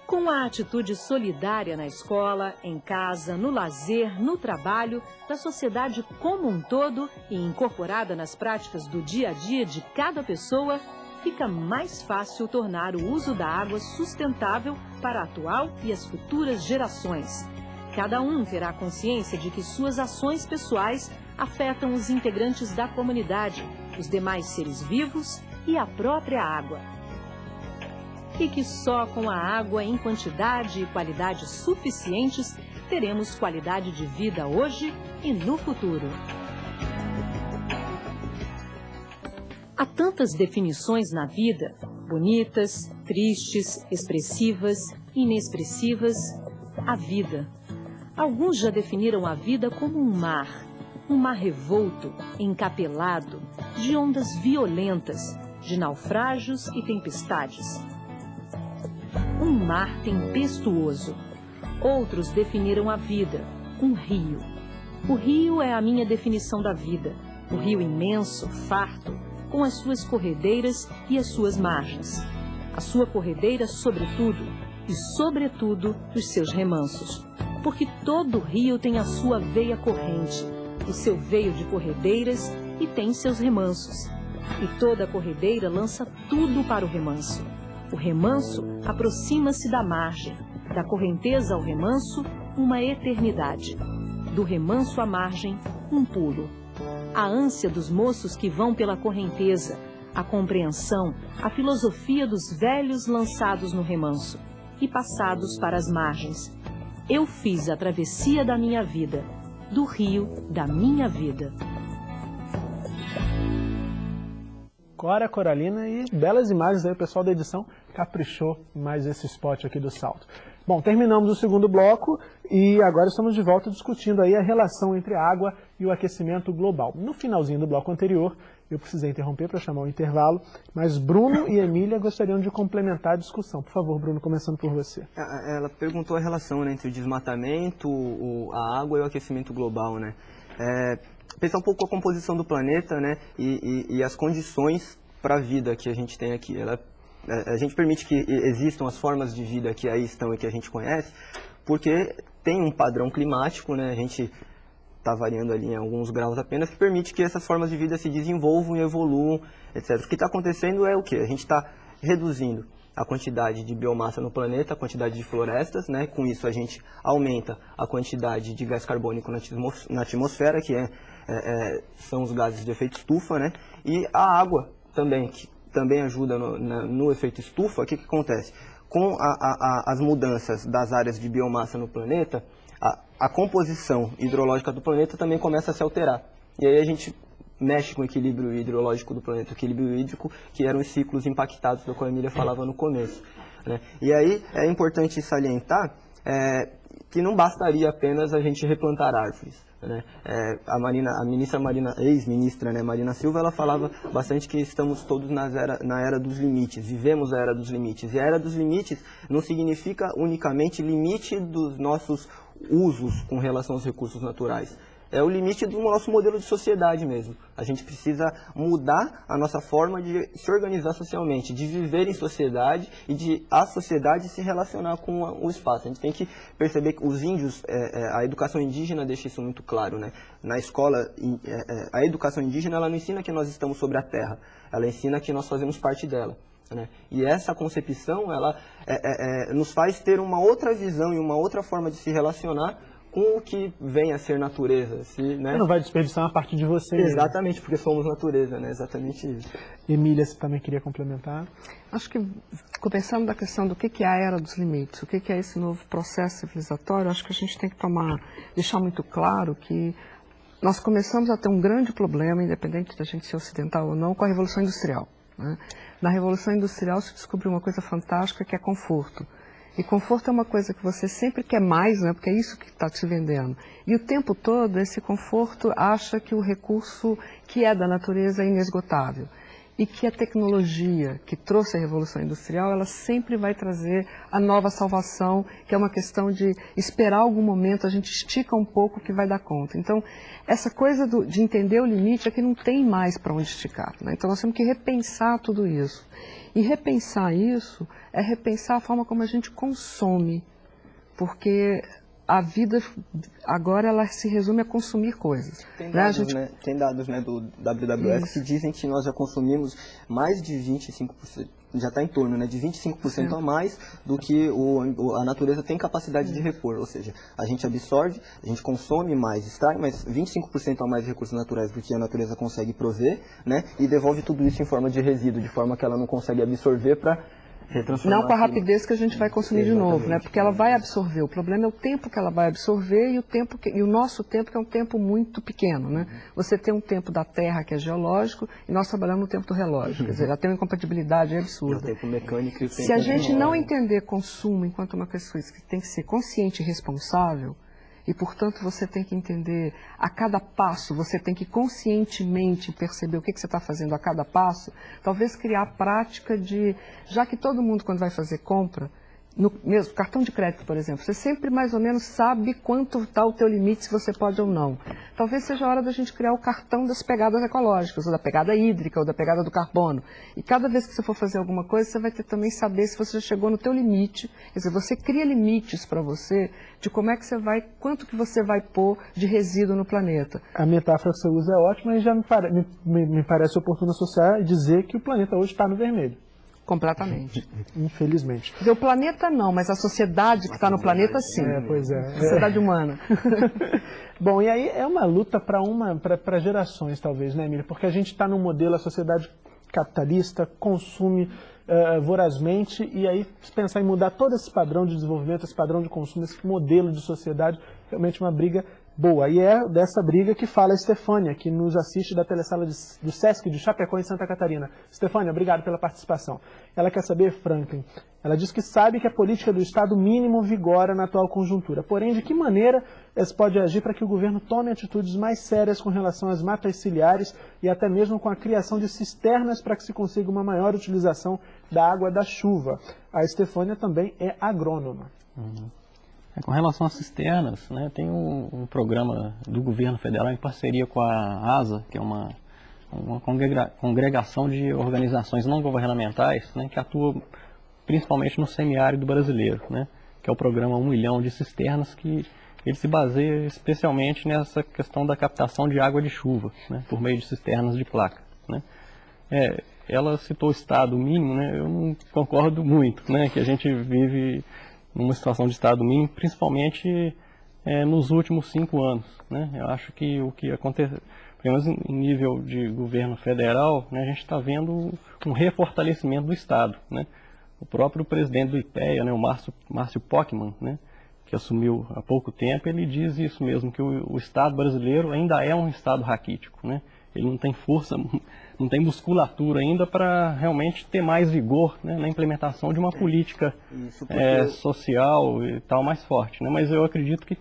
Com a atitude solidária na escola, em casa, no lazer, no trabalho, da sociedade como um todo e incorporada nas práticas do dia a dia de cada pessoa, fica mais fácil tornar o uso da água sustentável para a atual e as futuras gerações. Cada um terá consciência de que suas ações pessoais afetam os integrantes da comunidade, os demais seres vivos e a própria água. E que só com a água em quantidade e qualidade suficientes teremos qualidade de vida hoje e no futuro. Há tantas definições na vida, bonitas, tristes, expressivas, inexpressivas. A vida. Alguns já definiram a vida como um mar revolto, encapelado, de ondas violentas, de naufrágios e tempestades. Um mar tempestuoso. Outros definiram a vida, um rio. O rio é a minha definição da vida, o rio imenso, farto, com as suas corredeiras e as suas margens. A sua corredeira, sobretudo, e sobretudo os seus remansos. Porque todo rio tem a sua veia corrente, o seu veio de corredeiras e tem seus remansos. E toda corredeira lança tudo para o remanso. O remanso aproxima-se da margem, da correnteza ao remanso, uma eternidade. Do remanso à margem, um pulo. A ânsia dos moços que vão pela correnteza, a compreensão, a filosofia dos velhos lançados no remanso e passados para as margens. Eu fiz a travessia da minha vida, do rio da minha vida. Cora Coralina e belas imagens aí, o pessoal da edição caprichou mais esse spot aqui do salto. Bom, terminamos o segundo bloco e agora estamos de volta discutindo aí a relação entre a água e o aquecimento global. No finalzinho do bloco anterior, eu precisei interromper para chamar o intervalo, mas Bruno e Emília gostariam de complementar a discussão. Por favor, Bruno, começando por você. Ela perguntou a relação, né, entre o desmatamento, a água e o aquecimento global, né? Pensar um pouco a composição do planeta, né, e as condições para a vida que a gente tem aqui. A gente permite que existam as formas de vida que aí estão e que a gente conhece, porque tem um padrão climático, né, a gente está variando ali em alguns graus apenas, que permite que essas formas de vida se desenvolvam e evoluam, etc. O que está acontecendo é o quê? A gente está reduzindo a quantidade de biomassa no planeta, a quantidade de florestas, né? Com isso a gente aumenta a quantidade de gás carbônico na atmosfera, que são os gases de efeito estufa, né? E a água também, que também ajuda no efeito estufa. O que acontece? Com as mudanças das áreas de biomassa no planeta, a composição hidrológica do planeta também começa a se alterar. E aí a gente mexe com o equilíbrio hidrológico do planeta, o equilíbrio hídrico, que eram os ciclos impactados do que a Emília falava no começo, né? E aí é importante salientar que não bastaria apenas a gente replantar árvores, né? Ex-ministra, né, Marina Silva, ela falava bastante que estamos todos na era dos limites, vivemos a era dos limites. E a era dos limites não significa unicamente limite dos nossos usos com relação aos recursos naturais. É o limite do nosso modelo de sociedade mesmo. A gente precisa mudar a nossa forma de se organizar socialmente, de viver em sociedade e de a sociedade se relacionar com o espaço. A gente tem que perceber que os índios, a educação indígena deixa isso muito claro, né? Na escola, a educação indígena ela não ensina que nós estamos sobre a terra, ela ensina que nós fazemos parte dela, né? E essa concepção ela nos faz ter uma outra visão e uma outra forma de se relacionar com o que vem a ser natureza. Né? Você não vai desperdiçar uma parte de você. Exatamente, porque somos natureza, né? Exatamente isso. Emília, você também queria complementar? Acho que, começando da questão do que é a era dos limites, o que é esse novo processo civilizatório, acho que a gente tem que deixar muito claro que nós começamos a ter um grande problema, independente da gente ser ocidental ou não, com a Revolução Industrial, né? Na Revolução Industrial se descobriu uma coisa fantástica que é conforto. E conforto é uma coisa que você sempre quer mais, né? Porque é isso que está te vendendo. E o tempo todo esse conforto acha que o recurso que é da natureza é inesgotável. E que a tecnologia que trouxe a Revolução Industrial, ela sempre vai trazer a nova salvação, que é uma questão de esperar algum momento, a gente estica um pouco que vai dar conta. Então, essa coisa de entender o limite é que não tem mais para onde esticar, né? Então, nós temos que repensar tudo isso. E repensar isso é repensar a forma como a gente consome, porque a vida agora ela se resume a consumir coisas. Tem dados, tem dados, né, do WWF que dizem que nós já consumimos mais de 25%, já está em torno, né, de 25% a mais do que a natureza tem capacidade de repor. Ou seja, a gente absorve, a gente consome mais, extrai mais 25% a mais de recursos naturais do que a natureza consegue prover, né, e devolve tudo isso em forma de resíduo, de forma que ela não consegue absorver para Não com a rapidez que a gente vai consumir de novo, né? Porque ela vai absorver. O problema é o tempo que ela vai absorver e o nosso tempo, que é um tempo muito pequeno, né? Você tem um tempo da Terra que é geológico e nós trabalhamos no tempo do relógio. Quer dizer, ela tem uma incompatibilidade absurda. O tempo mecânico e o tempo Se a gente não entender consumo enquanto uma coisa que tem que ser consciente e responsável, e, portanto, você tem que entender a cada passo, você tem que conscientemente perceber o que você está fazendo a cada passo, talvez criar a prática de, já que todo mundo quando vai fazer compra, no mesmo cartão de crédito, por exemplo, você sempre mais ou menos sabe quanto está o teu limite, se você pode ou não. Talvez seja a hora da gente criar o cartão das pegadas ecológicas, ou da pegada hídrica, ou da pegada do carbono. E cada vez que você for fazer alguma coisa, você vai ter também saber se você já chegou no teu limite. Quer dizer, você cria limites para você de como é que você vai, quanto que você vai pôr de resíduo no planeta. A metáfora que você usa é ótima e já me parece oportuno associar e dizer que o planeta hoje está no vermelho. Completamente. Infelizmente. O planeta não, mas a sociedade que está no planeta sim. Pois é. Sociedade humana. Bom, e aí é uma luta para gerações, talvez, né, Emília? Porque a gente está num modelo, a sociedade capitalista consome vorazmente, e aí pensar em mudar todo esse padrão de desenvolvimento, esse padrão de consumo, esse modelo de sociedade, realmente uma briga boa. E é dessa briga que fala a Estefânia, que nos assiste da telesala do Sesc de Chapecó, em Santa Catarina. Estefânia, obrigado pela participação. Ela quer saber, Franklin, ela diz que sabe que a política do Estado mínimo vigora na atual conjuntura. Porém, de que maneira se pode agir para que o governo tome atitudes mais sérias com relação às matas ciliares e até mesmo com a criação de cisternas para que se consiga uma maior utilização da água da chuva? A Estefânia também é agrônoma. Com relação às cisternas, né, tem um programa do governo federal em parceria com a ASA, que é uma congregação de organizações não governamentais, né, que atua principalmente no semiárido brasileiro, né, que é o programa 1 milhão de cisternas, que ele se baseia especialmente nessa questão da captação de água de chuva, né, por meio de cisternas de placa, né. Ela citou o estado mínimo, né, eu não concordo muito, né, que a gente vive numa situação de estado mínimo, principalmente nos últimos 5 anos, né. Eu acho que o que acontece, pelo menos em nível de governo federal, né, a gente está vendo um refortalecimento do Estado, né. O próprio presidente do IPEA, né, o Márcio Pockmann, né, que assumiu há pouco tempo, ele diz isso mesmo, que o Estado brasileiro ainda é um Estado raquítico, né. Ele não tem força, não tem musculatura ainda para realmente ter mais vigor, né, na implementação de uma política social e tal mais forte, né. Mas eu acredito que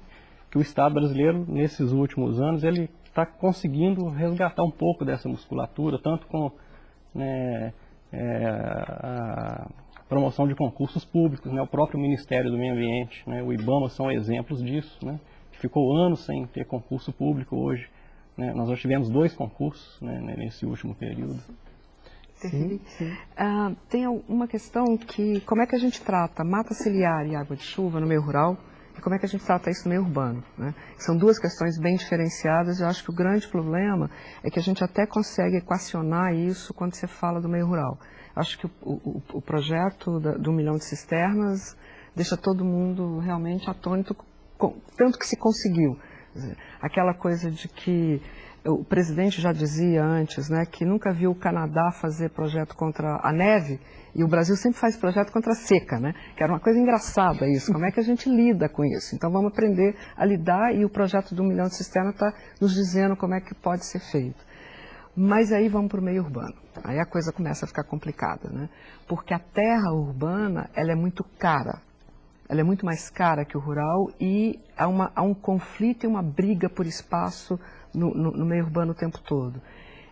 o Estado brasileiro, nesses últimos anos, ele está conseguindo resgatar um pouco dessa musculatura, tanto com a promoção de concursos públicos, né, o próprio Ministério do Meio Ambiente, né, o IBAMA são exemplos disso, né, que ficou anos sem ter concurso público hoje. Nós já tivemos 2 concursos, né, nesse último período. Sim. Tem uma questão que, como é que a gente trata mata ciliar e água de chuva no meio rural e como é que a gente trata isso no meio urbano, né? São 2 questões bem diferenciadas. Eu acho que o grande problema é que a gente até consegue equacionar isso quando você fala do meio rural. Acho que o projeto do 1 milhão de cisternas deixa todo mundo realmente atônito, tanto que se conseguiu. Aquela coisa de que o presidente já dizia antes, né, que nunca viu o Canadá fazer projeto contra a neve e o Brasil sempre faz projeto contra a seca, né, que era uma coisa engraçada isso, como é que a gente lida com isso. Então vamos aprender a lidar e o projeto do 1 milhão de cisternas está nos dizendo como é que pode ser feito. Mas aí vamos para o meio urbano, aí a coisa começa a ficar complicada, né, porque a terra urbana ela é muito cara. Ela é muito mais cara que o rural e há um conflito e uma briga por espaço no meio urbano o tempo todo.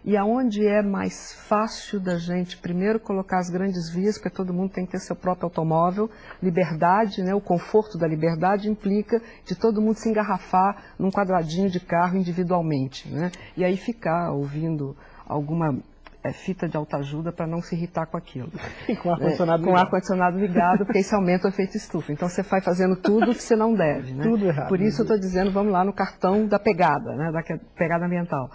E aonde é mais fácil da gente, primeiro, colocar as grandes vias, porque todo mundo tem que ter seu próprio automóvel, liberdade, né, o conforto da liberdade implica de todo mundo se engarrafar num quadradinho de carro individualmente, né, e aí ficar ouvindo alguma fita de autoajuda para não se irritar com aquilo. Com o ar-condicionado ligado. Com o ar-condicionado ligado, porque isso aumenta o efeito estufa. Então você vai fazendo tudo que você não deve, né? Tudo errado. Por isso eu estou dizendo, vamos lá no cartão da pegada, né? Da pegada ambiental.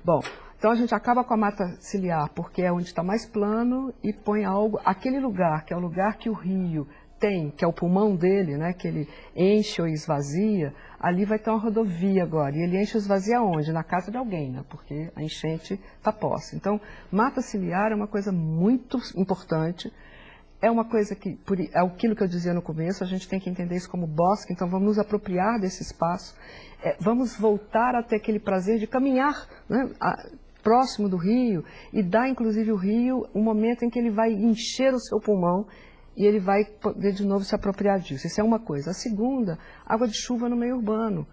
Bom, então a gente acaba com a mata ciliar, porque é onde está mais plano e põe aquele lugar, que é o lugar que o rio tem, que é o pulmão dele, né, que ele enche ou esvazia, ali vai ter uma rodovia agora. E ele enche ou esvazia onde? Na casa de alguém, né, porque a enchente está posse. Então, mata ciliar é uma coisa muito importante. é uma coisa que, é aquilo que eu dizia no começo, a gente tem que entender isso como bosque, então vamos nos apropriar desse espaço, vamos voltar a ter aquele prazer de caminhar, né, próximo do rio e dar inclusive o rio um momento em que ele vai encher o seu pulmão e ele vai poder de novo se apropriar disso. Isso é uma coisa. A segunda, água de chuva no meio urbano.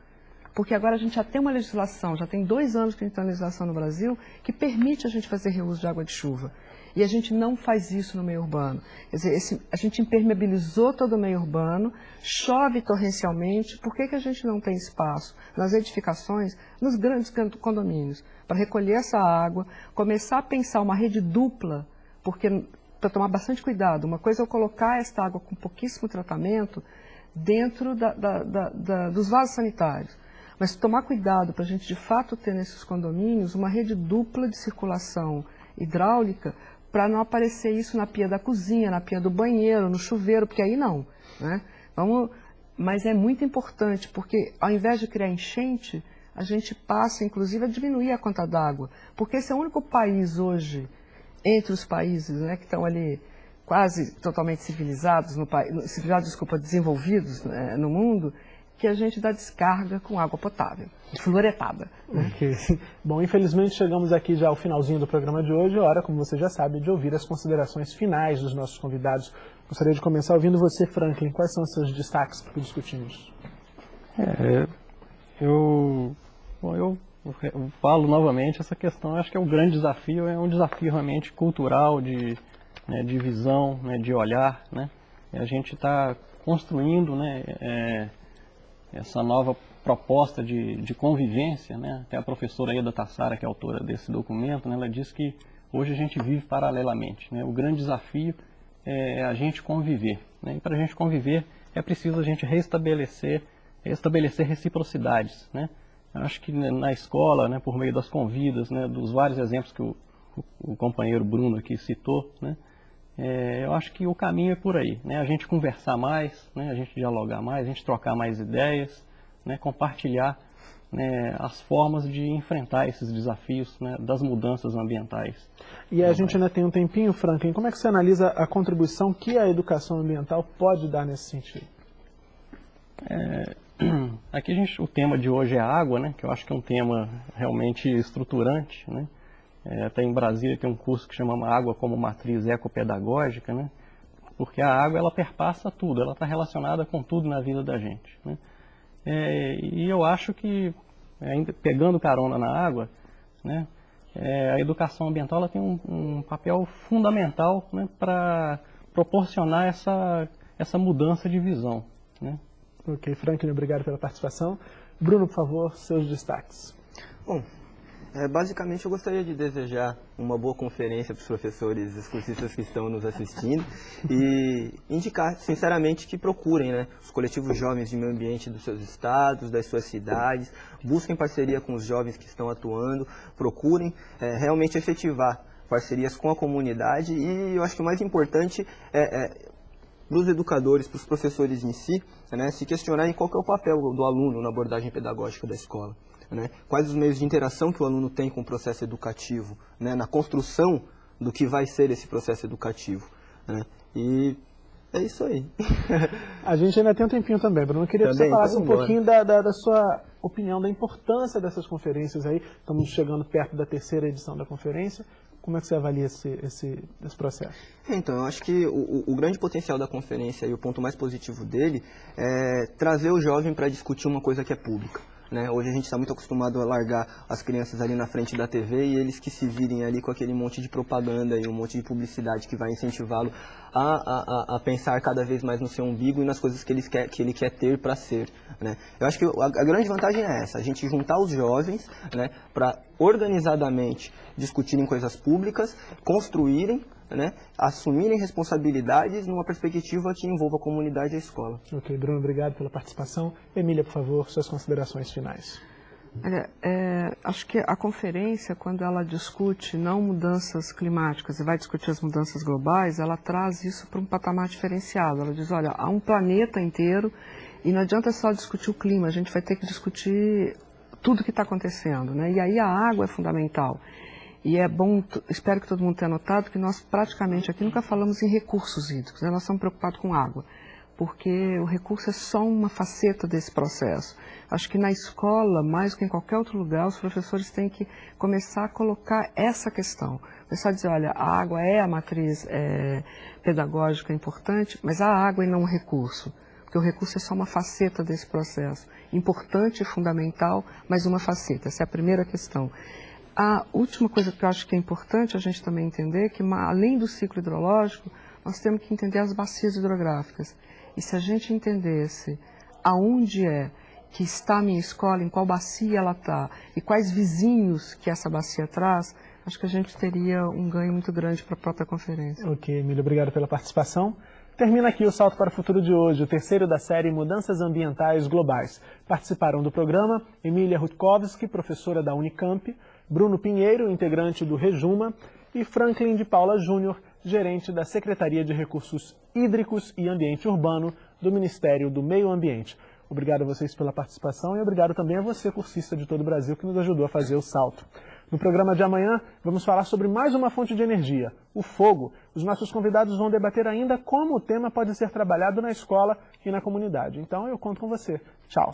Porque agora a gente já tem uma legislação, já tem 2 anos que a gente tem uma legislação no Brasil que permite a gente fazer reuso de água de chuva. E a gente não faz isso no meio urbano. Quer dizer, a gente impermeabilizou todo o meio urbano, chove torrencialmente, por que a gente não tem espaço nas edificações, nos grandes condomínios, para recolher essa água, começar a pensar uma rede dupla, porque para tomar bastante cuidado, uma coisa é eu colocar essa água com pouquíssimo tratamento dentro dos vasos sanitários. Mas tomar cuidado para a gente de fato ter nesses condomínios uma rede dupla de circulação hidráulica para não aparecer isso na pia da cozinha, na pia do banheiro, no chuveiro, porque aí não, né? Mas é muito importante, porque ao invés de criar enchente, a gente passa inclusive a diminuir a conta d'água, porque esse é o único país hoje, entre os países, né, que estão ali quase totalmente civilizados, desenvolvidos, né, no mundo, que a gente dá descarga com água potável, fluoretada. Né? Okay. Bom, infelizmente chegamos aqui já ao finalzinho do programa de hoje, hora, como você já sabe, de ouvir as considerações finais dos nossos convidados. Gostaria de começar ouvindo você, Franklin. Quais são os seus destaques para o que discutimos? Eu falo novamente essa questão, acho que é um grande desafio, é um desafio realmente cultural, de visão, né, de olhar. Né? A gente está construindo, né, essa nova proposta de convivência, né? Até a professora Eda Tassara, que é autora desse documento, né, ela diz que hoje a gente vive paralelamente, né? O grande desafio é a gente conviver, né? E para a gente conviver é preciso a gente estabelecer reciprocidades, né? Eu acho que na escola, né, por meio das convidas, né, dos vários exemplos que o companheiro Bruno aqui citou, né, eu acho que o caminho é por aí, né? A gente conversar mais, né? A gente dialogar mais, a gente trocar mais ideias, né? Compartilhar, né, as formas de enfrentar esses desafios, né, das mudanças ambientais. E a gente ainda tem um tempinho, Franklin, como é que você analisa a contribuição que a educação ambiental pode dar nesse sentido? Aqui o tema de hoje é a água, né? Que eu acho que é um tema realmente estruturante, né? Até em Brasília tem um curso que chama Água como Matriz Ecopedagógica, né? Porque a água, ela perpassa tudo, ela está relacionada com tudo na vida da gente, né? E eu acho que, pegando carona na água, né, a educação ambiental ela tem um papel fundamental, né, para proporcionar essa mudança de visão, né? Ok, Franklin, obrigado pela participação. Bruno, por favor, seus destaques. Bom, basicamente eu gostaria de desejar uma boa conferência para os professores excursistas que estão nos assistindo e indicar sinceramente que procurem, né, os coletivos jovens de meio ambiente dos seus estados, das suas cidades, busquem parceria com os jovens que estão atuando, procurem realmente efetivar parcerias com a comunidade e eu acho que o mais importante para os educadores, para os professores em si, né, se questionarem qual que é o papel do aluno na abordagem pedagógica da escola. Né? Quais os meios de interação que o aluno tem com o processo educativo, né? Na construção do que vai ser esse processo educativo. Né? E é isso aí. A gente ainda tem um tempinho também, Bruno. Eu queria que você falasse um pouquinho da sua opinião, da importância dessas conferências aí. Estamos chegando perto da 3ª edição da conferência. Como é que você avalia esse processo? Então, eu acho que o grande potencial da conferência e o ponto mais positivo dele é trazer o jovem para discutir uma coisa que é pública. Né? Hoje a gente está muito acostumado a largar as crianças ali na frente da TV e eles que se virem ali com aquele monte de propaganda e um monte de publicidade que vai incentivá-lo a pensar cada vez mais no seu umbigo e nas coisas que ele quer ter para ser. Né? Eu acho que a grande vantagem é essa, a gente juntar os jovens, né, para organizadamente discutirem coisas públicas, construírem, né, assumirem responsabilidades numa perspectiva que envolva a comunidade e a escola. Ok, Bruno, obrigado pela participação. Emília, por favor, suas considerações finais. Olha, acho que a conferência, quando ela discute não mudanças climáticas e vai discutir as mudanças globais, ela traz isso para um patamar diferenciado. Ela diz, olha, há um planeta inteiro e não adianta só discutir o clima, a gente vai ter que discutir tudo que está acontecendo, né? E aí a água é fundamental. E é bom, espero que todo mundo tenha notado que nós praticamente aqui nunca falamos em recursos hídricos, né? Nós estamos preocupados com água, porque o recurso é só uma faceta desse processo. Acho que na escola, mais do que em qualquer outro lugar, os professores têm que começar a colocar essa questão. Começar a dizer, olha, a água é a matriz pedagógica importante, mas a água é não um recurso. Porque o recurso é só uma faceta desse processo. Importante e fundamental, mas uma faceta. Essa é a primeira questão. A última coisa que eu acho que é importante a gente também entender é que, além do ciclo hidrológico, nós temos que entender as bacias hidrográficas. E se a gente entendesse aonde é que está a minha escola, em qual bacia ela está, e quais vizinhos que essa bacia traz, acho que a gente teria um ganho muito grande para a própria conferência. Ok, Emília, obrigado pela participação. Termina aqui o Salto para o Futuro de hoje, o terceiro da série Mudanças Ambientais Globais. Participaram do programa Emília Rutkowski, professora da Unicamp, Bruno Pinheiro, integrante do Rejuma, e Franklin de Paula Júnior, gerente da Secretaria de Recursos Hídricos e Ambiente Urbano do Ministério do Meio Ambiente. Obrigado a vocês pela participação e obrigado também a você, cursista de todo o Brasil, que nos ajudou a fazer o salto. No programa de amanhã, vamos falar sobre mais uma fonte de energia, o fogo. Os nossos convidados vão debater ainda como o tema pode ser trabalhado na escola e na comunidade. Então, eu conto com você. Tchau.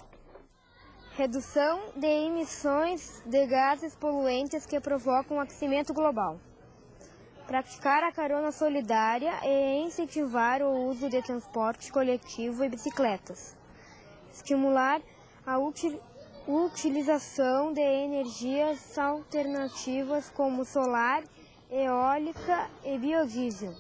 Redução de emissões de gases poluentes que provocam o aquecimento global. Praticar a carona solidária e incentivar o uso de transporte coletivo e bicicletas. Estimular a utilização de energias alternativas como solar, eólica e biodiesel.